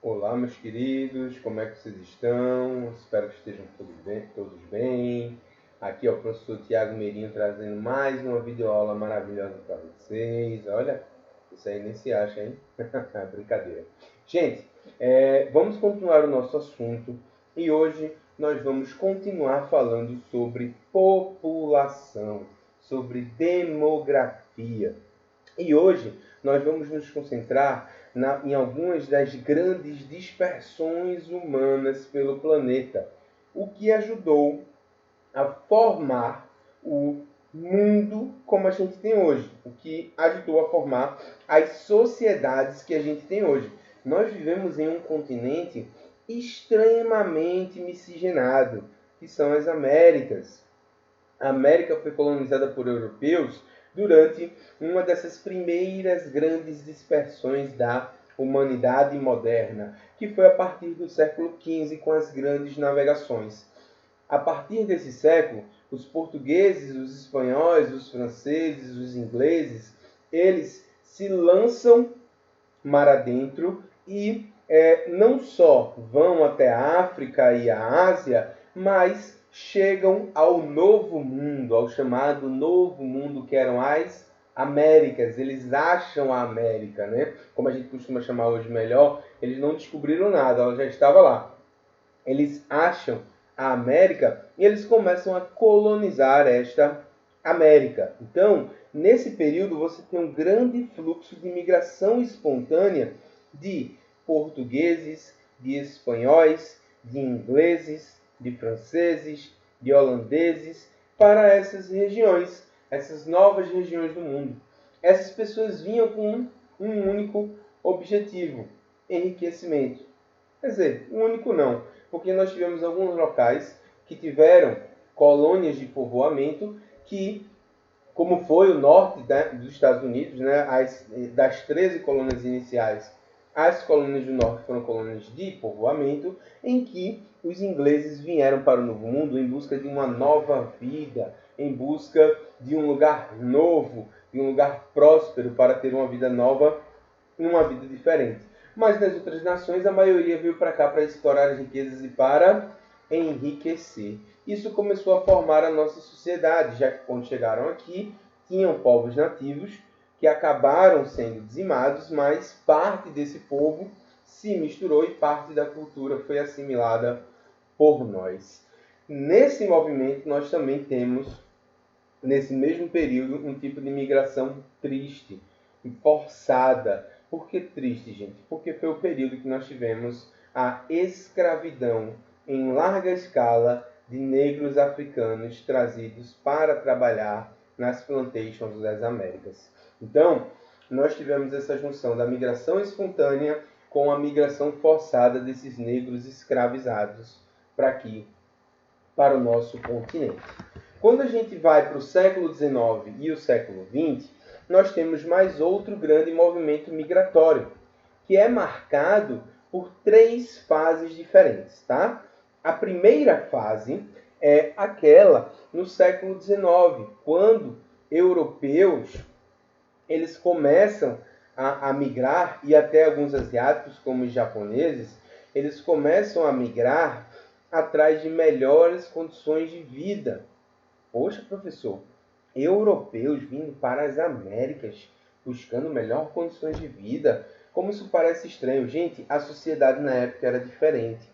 Olá, meus queridos, como é que vocês estão? Espero que estejam todos bem. Aqui é o professor Tiago Meirinho trazendo mais uma videoaula maravilhosa para vocês. Olha, isso aí nem se acha, hein? Brincadeira. Gente, vamos continuar o nosso assunto e hoje nós vamos continuar falando sobre população, sobre demografia. E hoje nós vamos nos concentrar em algumas das grandes dispersões humanas pelo planeta, o que ajudou a formar o mundo como a gente tem hoje, o que ajudou a formar as sociedades que a gente tem hoje. Nós vivemos em um continente extremamente miscigenado, que são as Américas. A América foi colonizada por europeus durante uma dessas primeiras grandes dispersões da humanidade moderna, que foi a partir do século XV com as grandes navegações. A partir desse século, os portugueses, os espanhóis, os franceses, os ingleses, eles se lançam mar adentro e não só vão até a África e a Ásia, mas chegam ao Novo Mundo, ao chamado Novo Mundo, que eram as Américas. Eles acham a América, né? Como a gente costuma chamar hoje melhor, eles não descobriram nada, ela já estava lá. Eles acham a América e eles começam a colonizar esta América. Então, nesse período, você tem um grande fluxo de migração espontânea de portugueses, de espanhóis, de ingleses, de franceses, de holandeses para essas regiões, essas novas regiões do mundo. Essas pessoas vinham com um único objetivo: enriquecimento. Quer dizer, um único não, porque nós tivemos alguns locais que tiveram colônias de povoamento que, como foi o norte dos Estados Unidos, né, das 13 colônias iniciais, as colônias do norte foram colônias de povoamento, em que os ingleses vieram para o Novo Mundo em busca de uma nova vida, em busca de um lugar novo, de um lugar próspero para ter uma vida nova, uma vida diferente. Mas nas outras nações, a maioria veio para cá para explorar as riquezas e para enriquecer. Isso começou a formar a nossa sociedade, já que quando chegaram aqui, tinham povos nativos que acabaram sendo dizimados, mas parte desse povo se misturou e parte da cultura foi assimilada por nós. Nesse movimento, nós também temos, nesse mesmo período, um tipo de migração triste e forçada. Por que triste, gente? Porque foi o período que nós tivemos a escravidão em larga escala de negros africanos trazidos para trabalhar nas plantations das Américas. Então, nós tivemos essa junção da migração espontânea com a migração forçada desses negros escravizados para aqui, para o nosso continente. Quando a gente vai para o século XIX e o século XX, nós temos mais outro grande movimento migratório, que é marcado por 3 fases diferentes, tá? A primeira fase é aquela no século XIX, quando europeus eles começam a migrar, e até alguns asiáticos, como os japoneses, eles começam a migrar atrás de melhores condições de vida. Poxa, professor, europeus vindo para as Américas buscando melhores condições de vida. Como isso parece estranho. Gente, a sociedade na época era diferente.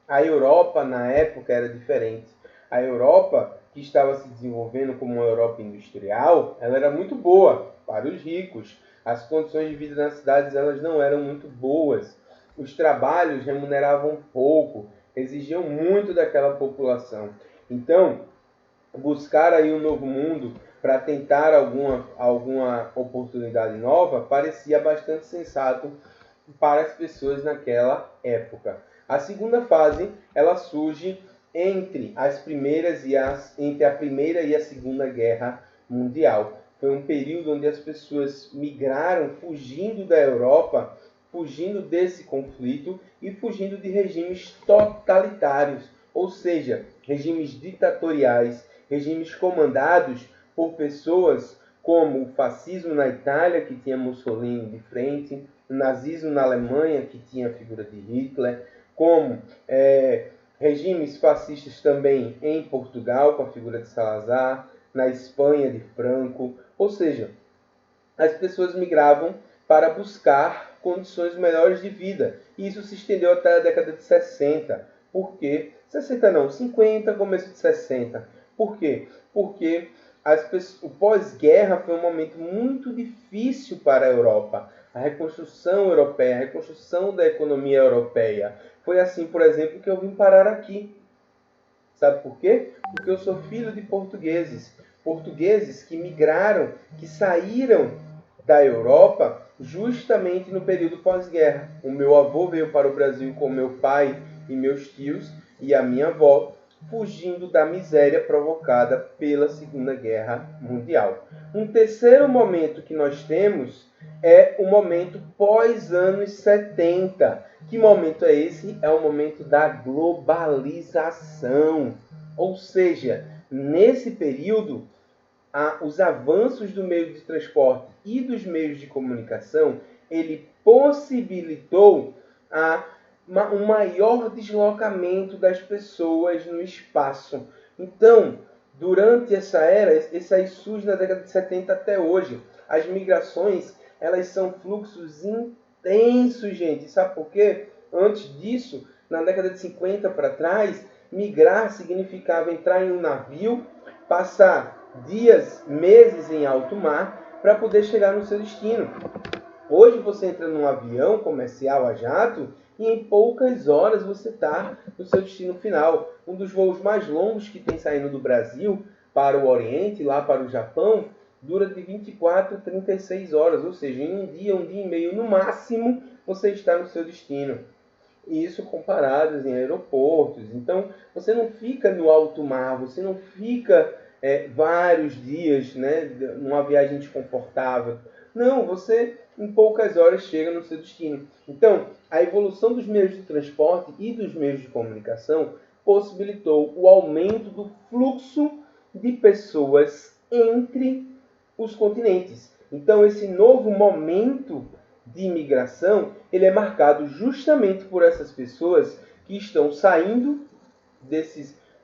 A Europa na época era diferente. A Europa, que estava se desenvolvendo como uma Europa industrial, ela era muito boa para os ricos. As condições de vida nas cidades elas não eram muito boas. Os trabalhos remuneravam pouco, exigiam muito daquela população. Então, buscar aí um novo mundo para tentar alguma oportunidade nova parecia bastante sensato para as pessoas naquela época. A segunda fase ela surge entre a Primeira e a Segunda Guerra Mundial. Foi um período onde as pessoas migraram fugindo da Europa, fugindo desse conflito e fugindo de regimes totalitários, ou seja, regimes ditatoriais, regimes comandados por pessoas como o fascismo na Itália, que tinha Mussolini de frente, o nazismo na Alemanha, que tinha a figura de Hitler, como regimes fascistas também em Portugal, com a figura de Salazar, na Espanha de Franco. Ou seja, as pessoas migravam para buscar condições melhores de vida. E isso se estendeu até a década de 60. Por quê? 60 não, 50, começo de 60. Por quê? Porque o pós-guerra foi um momento muito difícil para a Europa. A reconstrução europeia, a reconstrução da economia europeia. Foi assim, por exemplo, que eu vim parar aqui. Sabe por quê? Porque eu sou filho de portugueses. Portugueses que migraram, que saíram da Europa justamente no período pós-guerra. O meu avô veio para o Brasil com meu pai e meus tios e a minha avó, fugindo da miséria provocada pela Segunda Guerra Mundial. Um terceiro momento que nós temos é o momento pós-anos 70. Que momento é esse? É o momento da globalização. Ou seja, nesse período, os avanços do meio de transporte e dos meios de comunicação, ele possibilitou um maior deslocamento das pessoas no espaço. Então, durante essa era, isso aí surge na década de 70 até hoje, as migrações, elas são fluxos intensos, gente. Sabe por quê? Antes disso, na década de 50 para trás, migrar significava entrar em um navio, passar dias, meses em alto mar para poder chegar no seu destino. Hoje você entra num avião comercial a jato e em poucas horas você está no seu destino final. Um dos voos mais longos que tem saindo do Brasil para o Oriente, lá para o Japão, dura de 24 a 36 horas, ou seja, em um dia e meio no máximo, você está no seu destino. E isso comparados em aeroportos. Então, você não fica no alto mar, você não fica vários dias, né, numa viagem desconfortável. Não, você em poucas horas chega no seu destino. Então, a evolução dos meios de transporte e dos meios de comunicação possibilitou o aumento do fluxo de pessoas entre os continentes. Então, esse novo momento de imigração, ele é marcado justamente por essas pessoas que estão saindo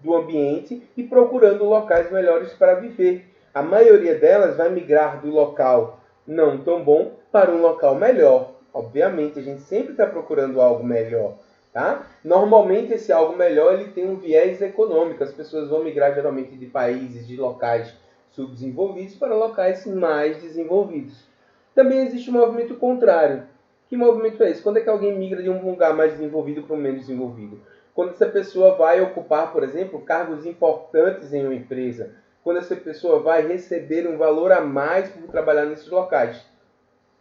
do ambiente e procurando locais melhores para viver. A maioria delas vai migrar do local não tão bom para um local melhor. Obviamente, a gente sempre está procurando algo melhor. Tá? Normalmente, esse algo melhor ele tem um viés econômico. As pessoas vão migrar geralmente de países, de locais subdesenvolvidos para locais mais desenvolvidos. Também existe um movimento contrário. Que movimento é esse? Quando é que alguém migra de um lugar mais desenvolvido para um menos desenvolvido? Quando essa pessoa vai ocupar, por exemplo, cargos importantes em uma empresa. Quando essa pessoa vai receber um valor a mais por trabalhar nesses locais.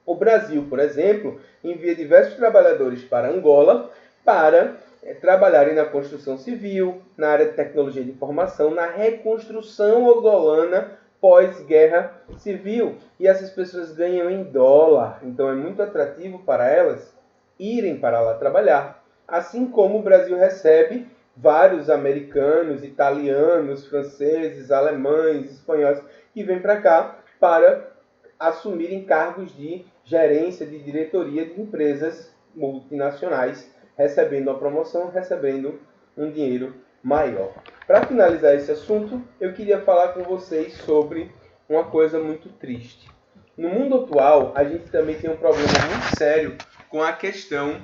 O Brasil, por exemplo, envia diversos trabalhadores para Angola para trabalharem na construção civil, na área de tecnologia de informação, na reconstrução angolana pós-guerra civil. E essas pessoas ganham em dólar. Então é muito atrativo para elas irem para lá trabalhar. Assim como o Brasil recebe vários americanos, italianos, franceses, alemães, espanhóis, que vêm para cá para assumirem cargos de gerência, de diretoria de empresas multinacionais, recebendo a promoção, recebendo um dinheiro maior. Para finalizar esse assunto, eu queria falar com vocês sobre uma coisa muito triste. No mundo atual, a gente também tem um problema muito sério com a questão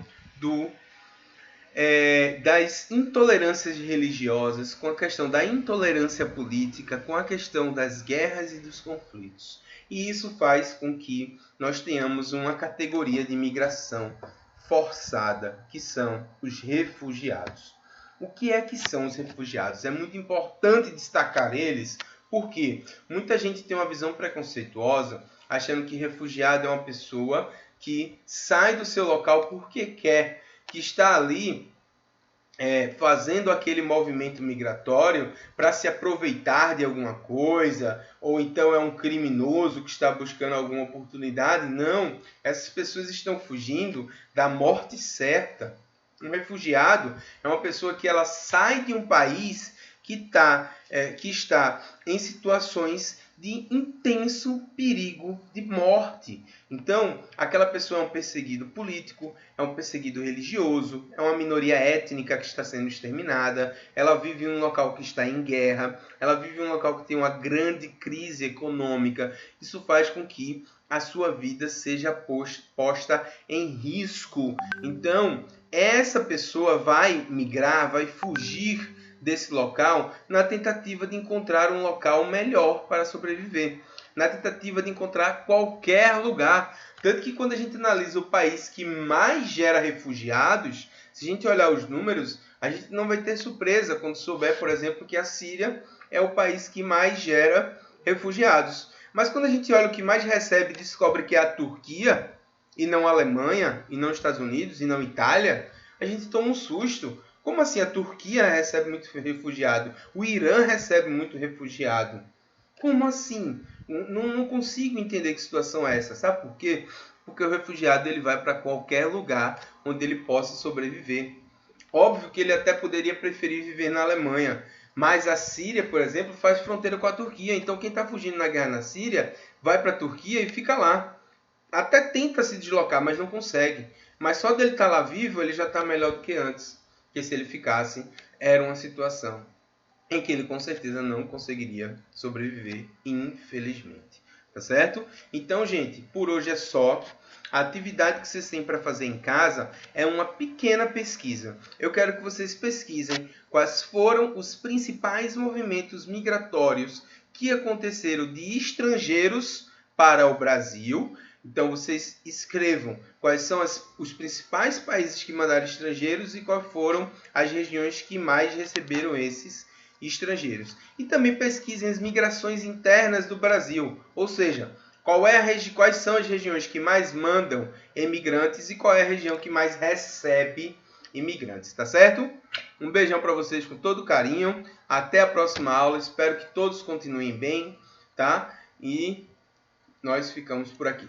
das intolerâncias religiosas, com a questão da intolerância política, com a questão das guerras e dos conflitos. E isso faz com que nós tenhamos uma categoria de imigração forçada, que são os refugiados. O que é que são os refugiados? É muito importante destacar eles, porque muita gente tem uma visão preconceituosa, achando que refugiado é uma pessoa que sai do seu local porque quer, que está ali fazendo aquele movimento migratório para se aproveitar de alguma coisa, ou então é um criminoso que está buscando alguma oportunidade. Não, essas pessoas estão fugindo da morte certa. Um refugiado é uma pessoa que ela sai de um país que está em situações de intenso perigo de morte. Então, aquela pessoa é um perseguido político, é um perseguido religioso, é uma minoria étnica que está sendo exterminada, ela vive em um local que está em guerra, ela vive em um local que tem uma grande crise econômica. Isso faz com que a sua vida seja posta em risco. Então, essa pessoa vai migrar, vai fugir desse local na tentativa de encontrar um local melhor para sobreviver, na tentativa de encontrar qualquer lugar. Tanto que quando a gente analisa o país que mais gera refugiados, se a gente olhar os números, a gente não vai ter surpresa quando souber, por exemplo, que a Síria é o país que mais gera refugiados. Mas quando a gente olha o que mais recebe e descobre que é a Turquia, e não a Alemanha, e não os Estados Unidos, e não a Itália, a gente toma um susto. Como assim a Turquia recebe muito refugiado? O Irã recebe muito refugiado? Como assim? Não consigo entender que situação é essa. Sabe por quê? Porque o refugiado ele vai para qualquer lugar onde ele possa sobreviver. Óbvio que ele até poderia preferir viver na Alemanha, mas a Síria, por exemplo, faz fronteira com a Turquia. Então quem está fugindo na guerra na Síria vai para a Turquia e fica lá. Até tenta se deslocar, mas não consegue. Mas só dele estar lá vivo, ele já está melhor do que antes. Que se ele ficasse, era uma situação em que ele com certeza não conseguiria sobreviver, infelizmente. Tá certo? Então, gente, por hoje é só. A atividade que vocês têm para fazer em casa é uma pequena pesquisa. Eu quero que vocês pesquisem quais foram os principais movimentos migratórios que aconteceram de estrangeiros para o Brasil. Então, vocês escrevam quais são os principais países que mandaram estrangeiros e quais foram as regiões que mais receberam esses estrangeiros. E também pesquisem as migrações internas do Brasil, ou seja, quais são as regiões que mais mandam imigrantes e qual é a região que mais recebe imigrantes, tá certo? Um beijão para vocês com todo carinho. Até a próxima aula. Espero que todos continuem bem, tá? E nós ficamos por aqui.